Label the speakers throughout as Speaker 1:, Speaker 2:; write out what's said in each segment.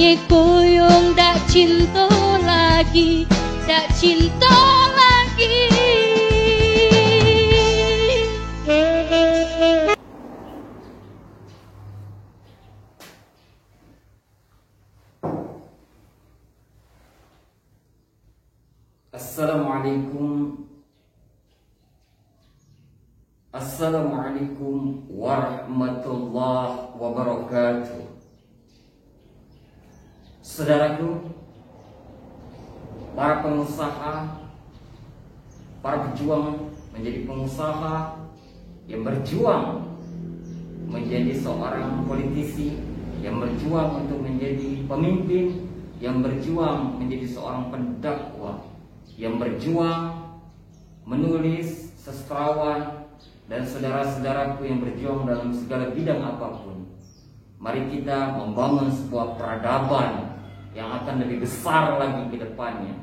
Speaker 1: hatiku yang dak cinta lagi, dak cinta lagi.
Speaker 2: Assalamualaikum warahmatullahi wabarakatuh. Saudaraku, para pengusaha, para pejuang menjadi pengusaha yang berjuang menjadi seorang politisi, yang berjuang untuk menjadi pemimpin, yang berjuang menjadi seorang pendakwah, yang berjuang menulis, sastrawan, dan saudara-saudaraku yang berjuang dalam segala bidang apapun. Mari kita membangun sebuah peradaban yang akan lebih besar lagi ke depannya.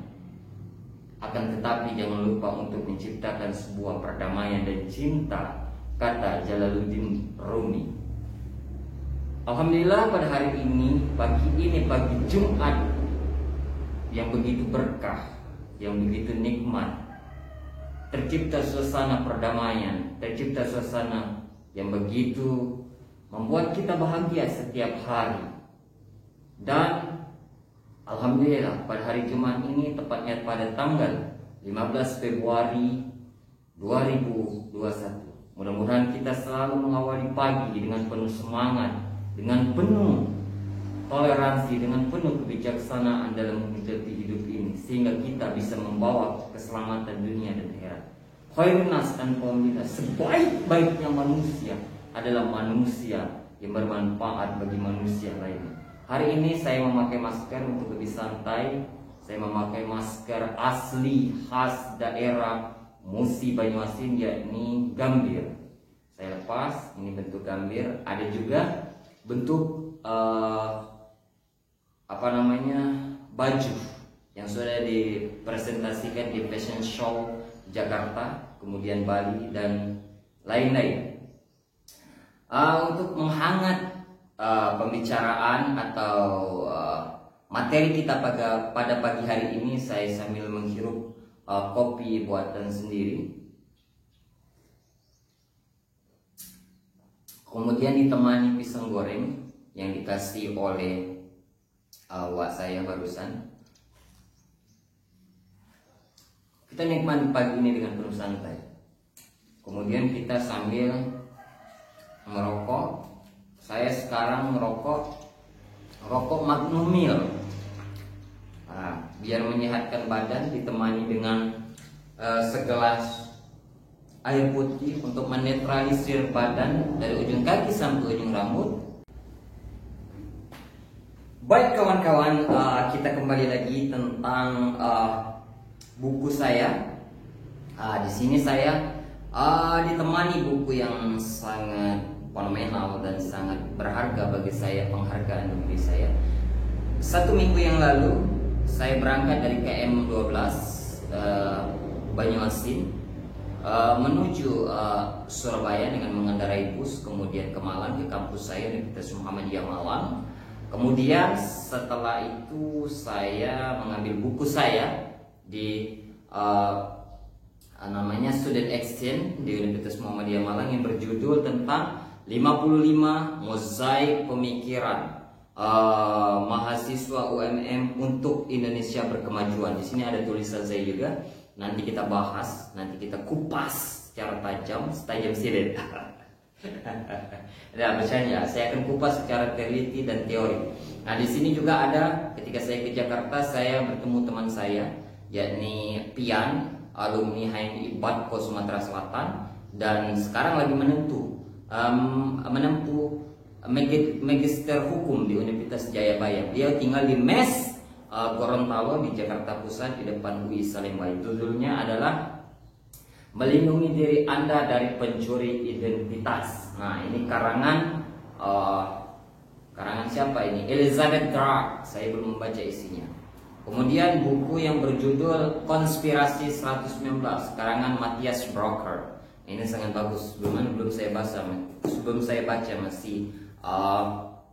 Speaker 2: Akan tetapi jangan lupa untuk menciptakan sebuah perdamaian dan cinta, kata Jalaluddin Rumi. Alhamdulillah pada hari ini, pagi Jumat yang begitu berkah, yang begitu nikmat, tercipta suasana perdamaian, tercipta suasana yang begitu membuat kita bahagia setiap hari. Dan alhamdulillah pada hari Jumat ini, tepatnya pada tanggal 15 Februari 2021, mudah-mudahan kita selalu mengawali pagi dengan penuh semangat, dengan penuh toleransi, dengan penuh kebijaksanaan dalam menghadapi hidup ini, sehingga kita bisa membawa keselamatan dunia dan akhirat. Khairun nas anfa'uhum, sebaik-baiknya manusia adalah manusia yang bermanfaat bagi manusia lainnya. Hari ini saya memakai masker untuk lebih santai. Saya memakai masker asli khas daerah Musi Banyuasin, yakni gambir. Saya lepas, ini bentuk gambir. Ada juga bentuk baju yang sudah dipresentasikan di fashion show Jakarta, kemudian Bali, dan lain-lain. Untuk menghangat pembicaraan atau materi kita pada pagi hari ini, saya sambil menghirup kopi buatan sendiri, kemudian ditemani pisang goreng yang dikasih oleh wak saya barusan. Kita nikmati pagi ini dengan penuh santai. Kemudian kita sambil merokok. Saya sekarang rokok Magnum Mil. Biar menyehatkan badan, ditemani dengan segelas air putih untuk menetralisir badan dari ujung kaki sampai ujung rambut. Baik kawan-kawan, kita kembali lagi tentang buku saya. Di sini saya ditemani buku yang sangat fenomenal dan sangat berharga bagi saya, penghargaan diri saya. 1 minggu yang lalu saya berangkat dari KM 12 Banyuasin menuju Surabaya dengan mengendarai bus, kemudian ke Malang, ke kampus saya Universitas Muhammadiyah Malang. Kemudian setelah itu saya mengambil buku saya di namanya Student Exchange di Universitas Muhammadiyah Malang yang berjudul tentang 55 mozaik pemikiran mahasiswa UMM untuk Indonesia berkemajuan. Di sini ada tulisan saya juga. Nanti kita bahas, nanti kita kupas secara tajam silet. Nah, bercanda, saya akan kupas secara teliti dan teori. Nah, di sini juga ada, ketika saya ke Jakarta, saya bertemu teman saya, yakni Pian, alumni HMI Batko Sumatera Selatan, dan sekarang lagi menempuh magister hukum di Universitas Jayabaya. Dia tinggal di Mes Gorontalo di Jakarta Pusat, di depan UI Salemba. Judulnya adalah Melindungi Diri Anda dari Pencuri Identitas. Nah, ini karangan siapa ini? Elizabeth Gard. Saya belum membaca isinya. Kemudian buku yang berjudul Konspirasi 119 karangan Matthias Brocker. Ini sangat bagus. Belum saya baca masih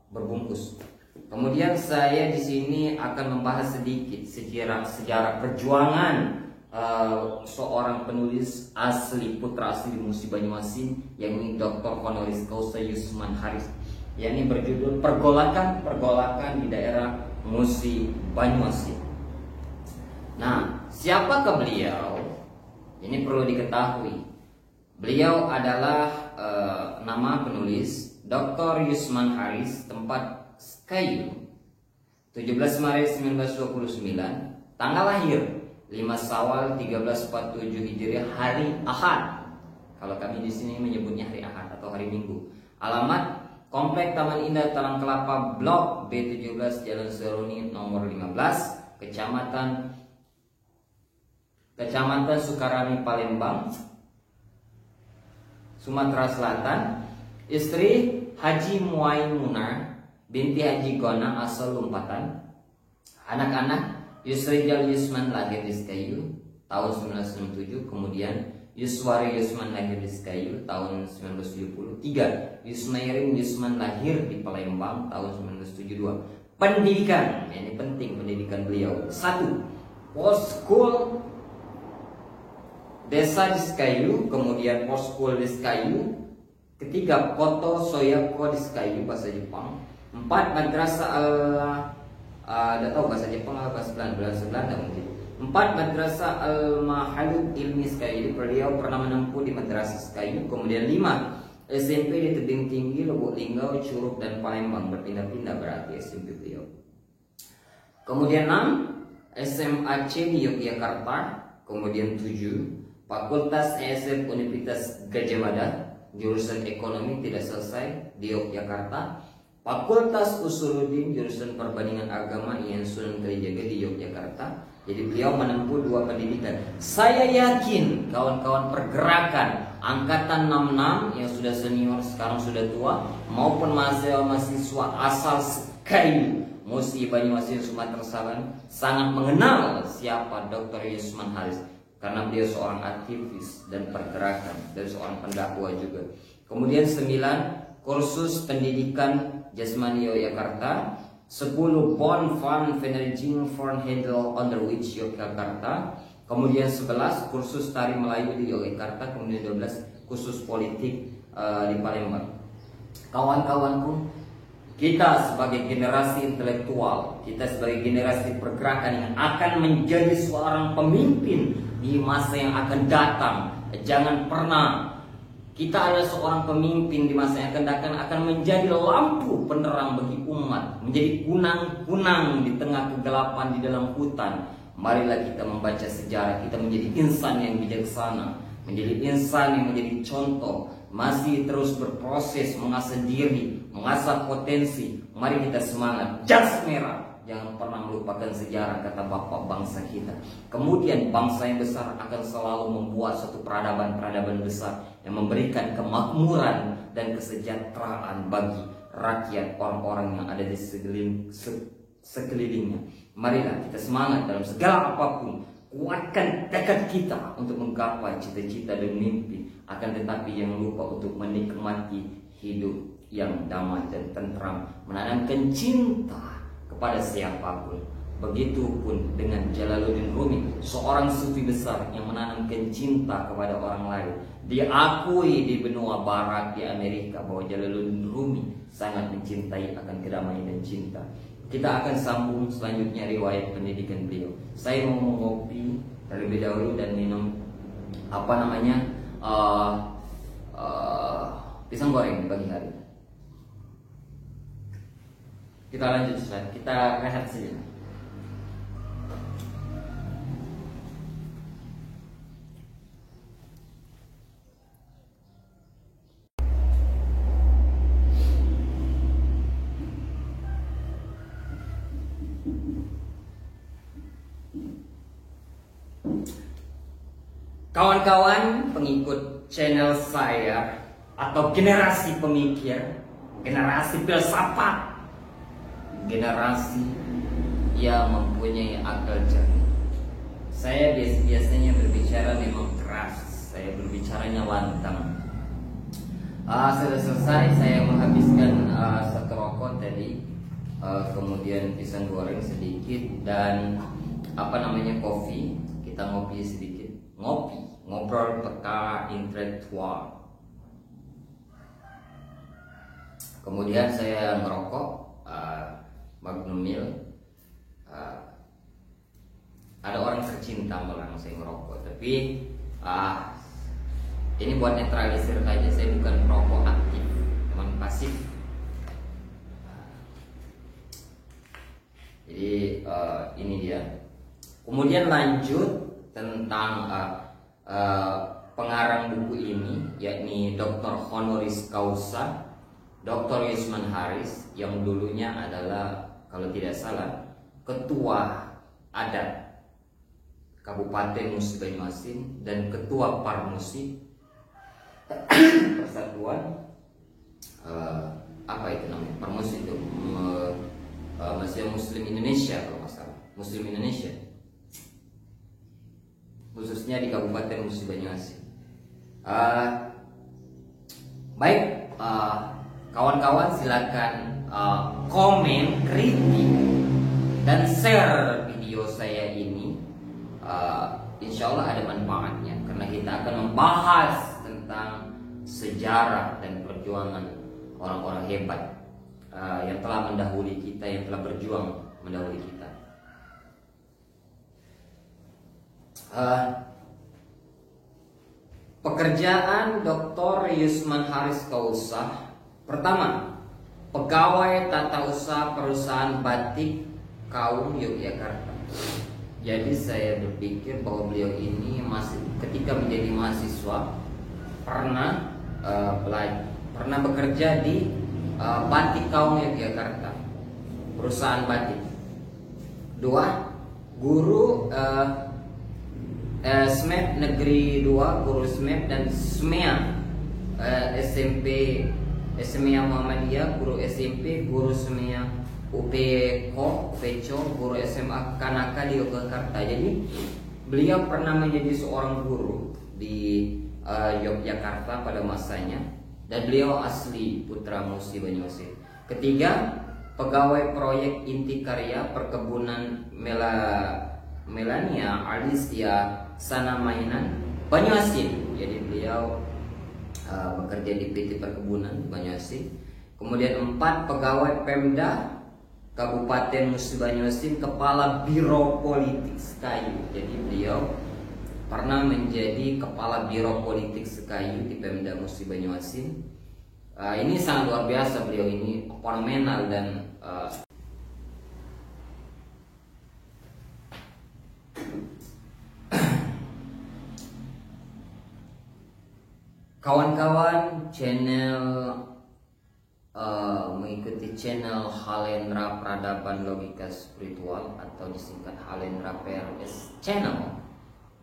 Speaker 2: berbungkus. Kemudian saya di sini akan membahas sedikit sejarah perjuangan seorang penulis asli, putra asli Musi Banyuasin, yakni Dr. Honoris Causa Yusman Haris, yakni berjudul Pergolakan di daerah Musi Banyuasin. Nah, siapakah beliau? Ini perlu diketahui. Beliau adalah nama penulis Dr. Yusman Haris, tempat Sekayu, 17 Maret 1929, tanggal lahir 5 Syawal 1347 Hijriah, hari Ahad. Kalau kami di sini menyebutnya hari Ahad atau hari Minggu. Alamat Komplek Taman Indah Talang Kelapa, Blok B17, Jalan Seruni nomor 15, Kecamatan Sukarami, Palembang, Sumatera Selatan. Istri Haji Muaimunah binti Haji Gona, asal Lumpatan. Anak-anak Yusrijal Yusman, lahir di Sekayu tahun 1997. Kemudian Yuswari Yusman, lahir di Sekayu tahun 1970. 3. Yusmairin Yusman, lahir di Palembang tahun 1972. Pendidikan, ini penting pendidikan beliau. 1. Post-school Desa di Sekayu, kemudian post-school di Sekayu. 3. Koto Soyako di Sekayu, bahasa Jepang. 4. Madrasah tidak tahu bahasa Jepang atau bahasa Belanda mungkin. 4. Madrasah Al-Mahalud Ilmi Sekayu, beliau pernah menempuh di Madrasah Sekayu. Kemudian 5. SMP di Tebing Tinggi, Lubuk Linggau, Curug dan Palembang, berpindah-pindah berarti SMP beliau. Kemudian 6. SMAC di Yogyakarta. Kemudian 7. Fakultas ESF Universitas Gadjah Mada, jurusan ekonomi tidak selesai di Yogyakarta. Fakultas Usuluddin, jurusan perbandingan agama IAIN Sunan Kalijaga di Yogyakarta. Jadi beliau menempuh 2 pendidikan. Saya yakin kawan-kawan pergerakan angkatan 66 yang sudah senior sekarang sudah tua, maupun mahasiswa asal Sekayu, Musi Banyuasin, Sumatera Selatan, sangat mengenal siapa Dr. Yusman Haris, karena beliau seorang aktivis dan pergerakan dan seorang pendakwa juga. Kemudian 9. Kursus pendidikan Jasmani Yogyakarta. 10. Bond Fund Venerjing Foreign Handle Underwich Yogyakarta. Kemudian 11. Kursus tari Melayu di Yogyakarta. Kemudian 12. Kursus politik di Palembang. Kawan-kawanku, kita sebagai generasi intelektual, kita sebagai generasi pergerakan yang akan menjadi seorang pemimpin di masa yang akan datang, jangan pernah kita adalah seorang pemimpin di masa yang akan datang, akan menjadi lampu penerang bagi umat, menjadi kunang-kunang di tengah kegelapan di dalam hutan. Marilah kita membaca sejarah, kita menjadi insan yang bijaksana, menjadi insan yang menjadi contoh, masih terus berproses mengasah diri, mengasah potensi. Mari kita semangat, jas merah, jangan pernah melupakan sejarah, kata bapak bangsa kita. Kemudian bangsa yang besar akan selalu membuat suatu peradaban besar yang memberikan kemakmuran dan kesejahteraan bagi rakyat, orang-orang yang ada di sekelilingnya. Marilah kita semangat dalam segala apapun, kuatkan tekad kita untuk menggapai cita-cita dan mimpi, akan tetapi jangan lupa untuk menikmati hidup yang damai dan tentram, menanamkan cinta kepada siapapun. Begitupun dengan Jalaluddin Rumi, seorang sufi besar yang menanamkan cinta kepada orang lain. Diakui di benua barat di Amerika bahwa Jalaluddin Rumi sangat mencintai akan kedamaian dan cinta. Kita akan sambung selanjutnya riwayat pendidikan beliau. Saya mau mengopi terlebih dahulu dan minum pisang goreng di pagi hari. Kita lanjut, kita rehat saja. Kawan-kawan pengikut channel saya atau generasi pemikir, generasi filsafat, generasi yang mempunyai akal jernih. Saya biasanya berbicara memang keras, saya berbicaranya lantang. Sudah selesai saya menghabiskan satu rokok tadi. kemudian pisang goreng sedikit, dan kopi. Kita ngopi sedikit, ngobrol peka intelektual. Kemudian saya ngerokok Magnum Mil. Ada orang tercinta melarang saya ngerokok, tapi ini buat netralisir saja, saya bukan perokok aktif, teman pasif. Jadi ini dia. Kemudian lanjut tentang pengarang buku ini, yakni Dr. Honoris Causa Dr. Yusman Haris, yang dulunya adalah, kalau tidak salah, ketua adat Kabupaten Musi Banyuasin dan ketua Parmusi Persatuan apa itu namanya, Parmusi itu Masjid Muslim Indonesia, kalau nggak salah, Muslim Indonesia, khususnya di Kabupaten Musi Banyuasin. Baik, kawan-kawan silakan komen, kritik, dan share video saya ini. Insya Allah ada manfaatnya, karena kita akan membahas tentang sejarah dan perjuangan orang-orang hebat yang telah mendahului kita, yang telah berjuang mendahului kita. Pekerjaan Dr. Yusman Haris Causa. Pertama, pegawai tata usaha perusahaan batik kaum Yogyakarta. Jadi saya berpikir bahwa beliau ini masih ketika menjadi mahasiswa pernah bekerja di batik kaum Yogyakarta, perusahaan batik. Dua, guru SMEP Negeri 2, guru SMEP dan SMEA SMP SMEA Muhammadiyah, guru SMP, guru SMEA UPECO, guru SMA Kanaka di Yogyakarta. Jadi beliau pernah menjadi seorang guru di Yogyakarta pada masanya, dan beliau asli putra Musi Banyuasin. Ketiga, pegawai proyek inti karya perkebunan Melania Alicia Sanamainan Banyuasin. Jadi beliau bekerja di PT Perkebunan Banyuasin. Kemudian 4, pegawai Pemda Kabupaten Musi Banyuasin, kepala Biro Politik Sekayu. Jadi beliau pernah menjadi kepala Biro Politik Sekayu di Pemda Musi Banyuasin. Ini sangat luar biasa, beliau ini fenomenal. Dan kawan-kawan channel mengikuti channel Halendra Peradaban Logika Spiritual atau disingkat Halendra PRS Channel.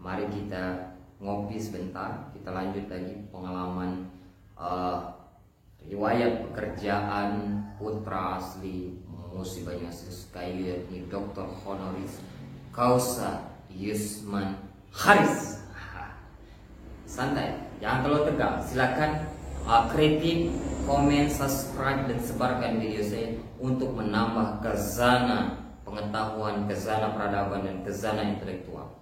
Speaker 2: Mari kita ngopi sebentar, kita lanjut lagi pengalaman riwayat pekerjaan putra asli Musi Banyuasin Sekayu, yakni Dr. Honoris Causa Yusman Haris. Santai, jangan terlalu tegang. Silakan kritik, komen, subscribe, dan sebarkan video saya untuk menambah khazanah pengetahuan, khazanah peradaban, dan khazanah intelektual.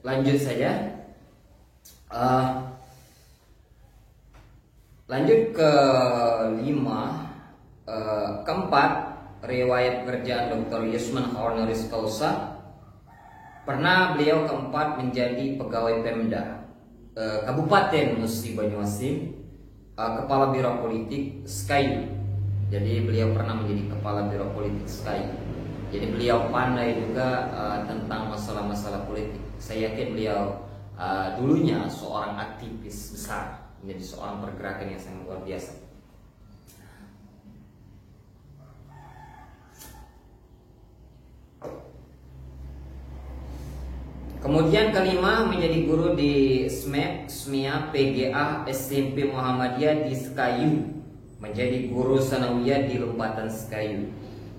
Speaker 2: Lanjut saja. Lanjut ke 5. Keempat, riwayat pekerjaan Dr. Yusman Honoris Causa. Pernah beliau keempat menjadi pegawai Pemda Kabupaten Musi Banyuasin, kepala Biro Politik Sekayu. Jadi beliau pernah menjadi kepala Biro Politik Sekayu. Jadi beliau pandai juga tentang masalah-masalah politik. Saya yakin beliau dulunya seorang aktivis besar, menjadi seorang pergerakan yang sangat luar biasa. Kemudian kelima, menjadi guru di SMEP, SMIA, PGA, SMP Muhammadiyah di Sekayu, menjadi guru sanawiyah di Lembatan Sekayu.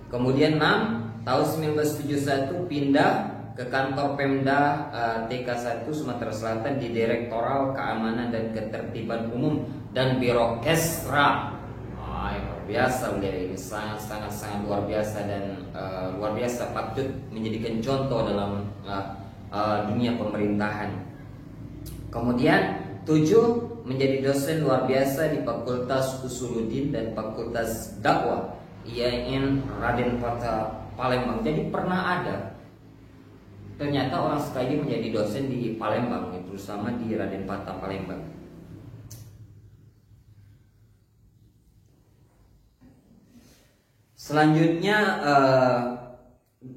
Speaker 2: Kemudian 6, tahun 1971 pindah ke kantor Pemda TK1 Sumatera Selatan di Direktoral Keamanan dan Ketertiban Umum dan Birokesra. Luar biasa beliau ini, sangat luar biasa dan luar biasa, patut menjadikan contoh dalam dunia pemerintahan. Kemudian 7, menjadi dosen luar biasa di Fakultas Usuluddin dan Fakultas Dakwah IAIN Raden Patah Palembang. Jadi pernah ada, ternyata orang sekali menjadi dosen di Palembang, terutama di Raden Patah Palembang. Selanjutnya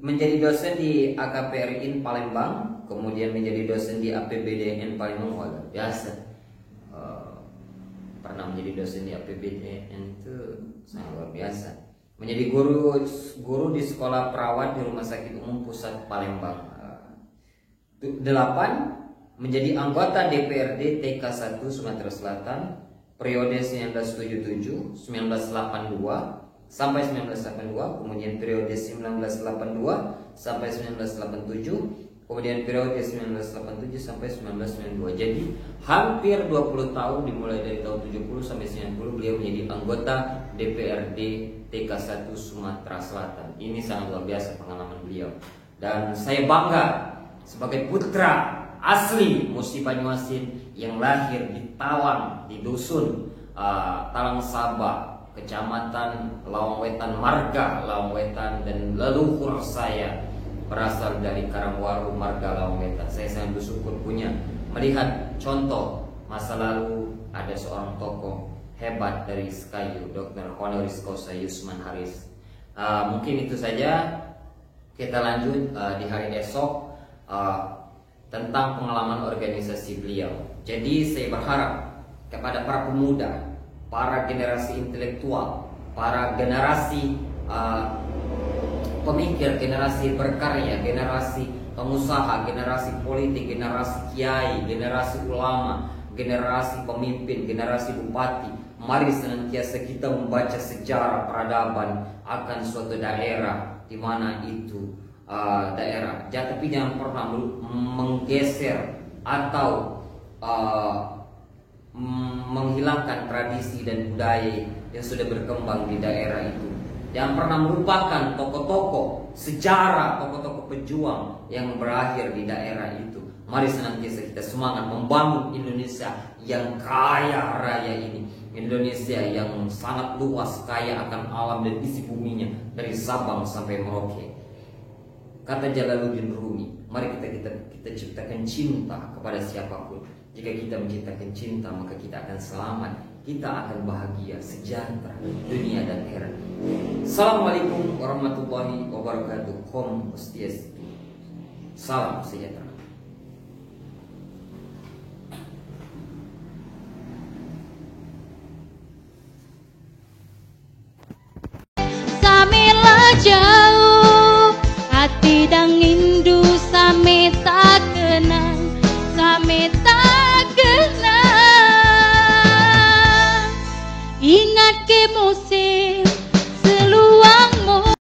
Speaker 2: menjadi dosen di AKPRIN Palembang, kemudian menjadi dosen di APBDN Palembang. Luar biasa. Pernah menjadi dosen di APBDN itu sangat luar biasa. Menjadi guru di sekolah perawat di Rumah Sakit Umum Pusat Palembang. 8, menjadi anggota DPRD TK1 Sumatera Selatan periode 1977 1982 sampai 1982, kemudian periode 1982 sampai 1987, kemudian periode 1987 sampai 1992. Jadi hampir 20 tahun, dimulai dari tahun 70 sampai 90 beliau menjadi anggota DPRD TK1 Sumatera Selatan. Ini sangat luar biasa pengalaman beliau. Dan saya bangga sebagai putra asli Musi Banyuasin yang lahir di Tawang, di dusun Talang Sabah, Kecamatan Lawang Wetan, Marga Lawang Wetan, dan leluhur saya berasal dari Karangwaru, Marga Lawang Wetan. Saya sangat bersyukur punya melihat contoh masa lalu ada seorang tokoh hebat dari Sekayu, Dr. Honoris Causa Yusman Haris. Mungkin itu saja. Kita lanjut di hari esok tentang pengalaman organisasi beliau. Jadi saya berharap kepada para pemuda, para generasi intelektual, para generasi pemikir, generasi berkarya, generasi pengusaha, generasi politik, generasi kiai, generasi ulama, generasi pemimpin, generasi bupati. Mari senantiasa kita membaca sejarah peradaban akan suatu daerah di mana itu daerah. Tapi jangan pernah menggeser atau menghilangkan tradisi dan budaya yang sudah berkembang di daerah itu. Jangan pernah melupakan tokoh-tokoh sejarah, tokoh-tokoh pejuang yang berakhir di daerah itu. Mari senantiasa kita semangat membangun Indonesia yang kaya raya ini, Indonesia yang sangat luas, kaya akan alam dan isi buminya dari Sabang sampai Merauke. Kata Jalaluddin Rumi, mari kita ciptakan cinta kepada siapapun. Jika kita menciptakan cinta, maka kita akan selamat, kita akan bahagia, sejahtera dunia dan akhirat. Assalamualaikum warahmatullahi wabarakatuh. Om Swastiastu. Salam sejahtera.
Speaker 1: Samela jauh hati dang indu sameta